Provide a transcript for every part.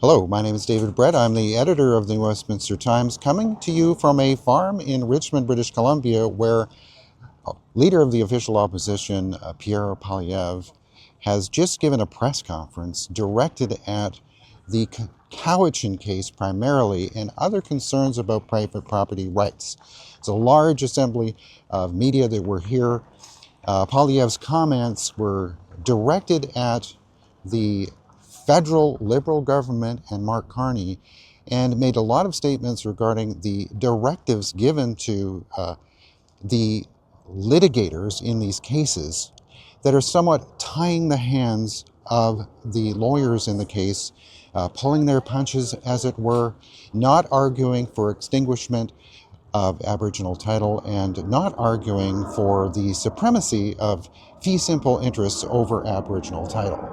Hello, my name is David Brett. I'm the editor of the Westminster Times, coming to you from a farm in Richmond, British Columbia, where leader of the official opposition, Pierre Poilievre, has just given a press conference directed at the Cowichan case primarily and other concerns about private property rights. It's a large assembly of media that were here. Poilievre's comments were directed at the federal Liberal government and Mark Carney, and made a lot of statements regarding the directives given to the litigators in these cases that are somewhat tying the hands of the lawyers in the case, pulling their punches, as it were, not arguing for extinguishment of Aboriginal title and not arguing for the supremacy of fee simple interests over Aboriginal title.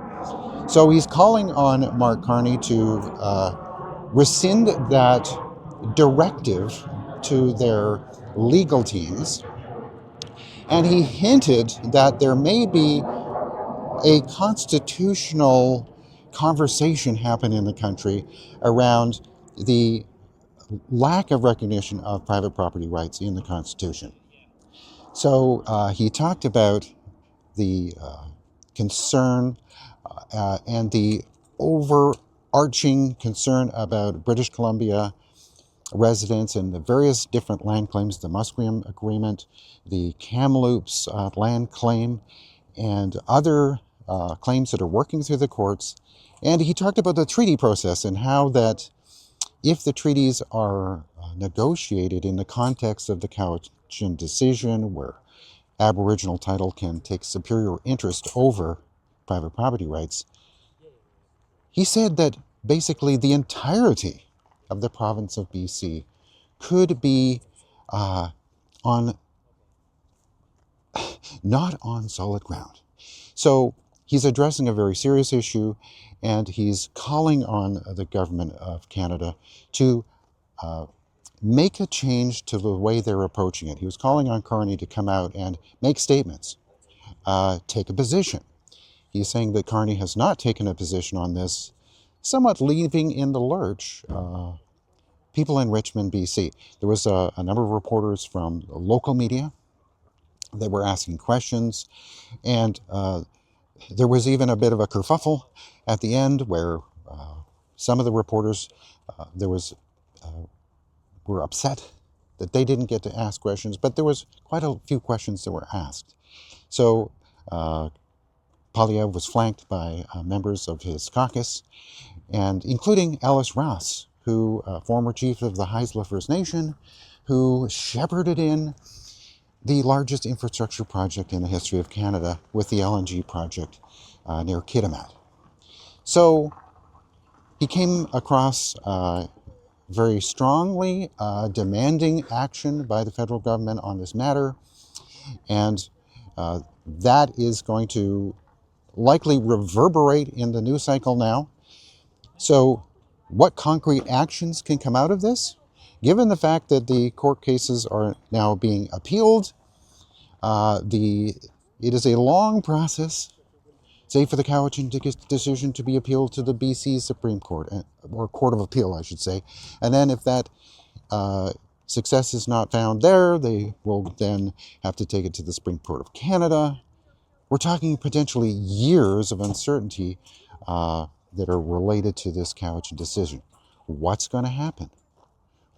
So he's calling on Mark Carney to rescind that directive to their legal teams. And he hinted that there may be a constitutional conversation happen in the country around the lack of recognition of private property rights in the Constitution. So he talked about the concern and the overarching concern about British Columbia residents and the various different land claims, the Musqueam Agreement, the Kamloops land claim, and other claims that are working through the courts. And he talked about the treaty process and how that if the treaties are negotiated in the context of the Cowichan decision, where Aboriginal title can take superior interest over private property rights, he said that basically the entirety of the province of BC could be on not on solid ground. So he's addressing a very serious issue, and he's calling on the government of Canada to make a change to the way they're approaching it. He was calling on Carney to come out and make statements, take a position. He's saying that Carney has not taken a position on this, somewhat leaving in the lurch people in Richmond, BC. There was a number of reporters from local media that were asking questions, and there was even a bit of a kerfuffle at the end where some of the reporters were upset that they didn't get to ask questions, but there was quite a few questions that were asked. So Poilievre was flanked by members of his caucus, and including Ellis Ross, who former chief of the Haisla First Nation, who shepherded in the largest infrastructure project in the history of Canada with the LNG project near Kitimat. So he came across very strongly demanding action by the federal government on this matter, and that is going to likely reverberate in the news cycle now. So what concrete actions can come out of this? Given the fact that the court cases are now being appealed, it is a long process, say for the Cowichan decision to be appealed to the BC Supreme Court, or Court of Appeal, I should say. And then if that success is not found there, they will then have to take it to the Supreme Court of Canada. We're talking potentially years of uncertainty that are related to this Cowichan decision. What's going to happen?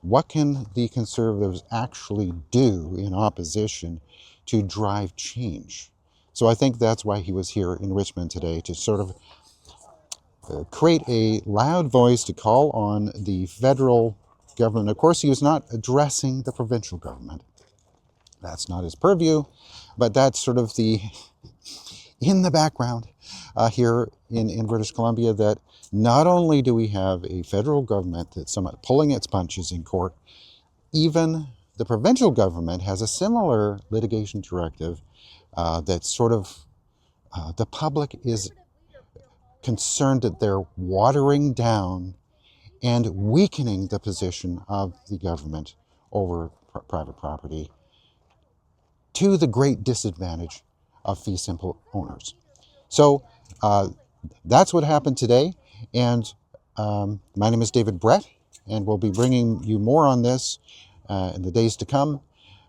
What can the Conservatives actually do in opposition to drive change? So I think that's why he was here in Richmond today, to sort of create a loud voice to call on the federal government. Of course, he was not addressing the provincial government. That's not his purview, but that's sort of the in the background here in British Columbia, that not only do we have a federal government that's somewhat pulling its punches in court, even the provincial government has a similar litigation directive that sort of the public is concerned that they're watering down and weakening the position of the government over private property to the great disadvantage of fee simple owners. So that's what happened today. And My name is David Brett, and we'll be bringing you more on this in the days to come.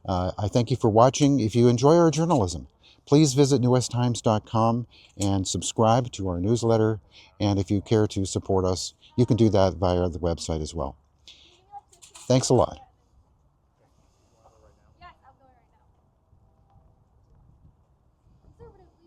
I thank you for watching. If you enjoy our journalism, please visit newwesttimes.com and subscribe to our newsletter. And if you care to support us, you can do that via the website as well. Thanks a lot.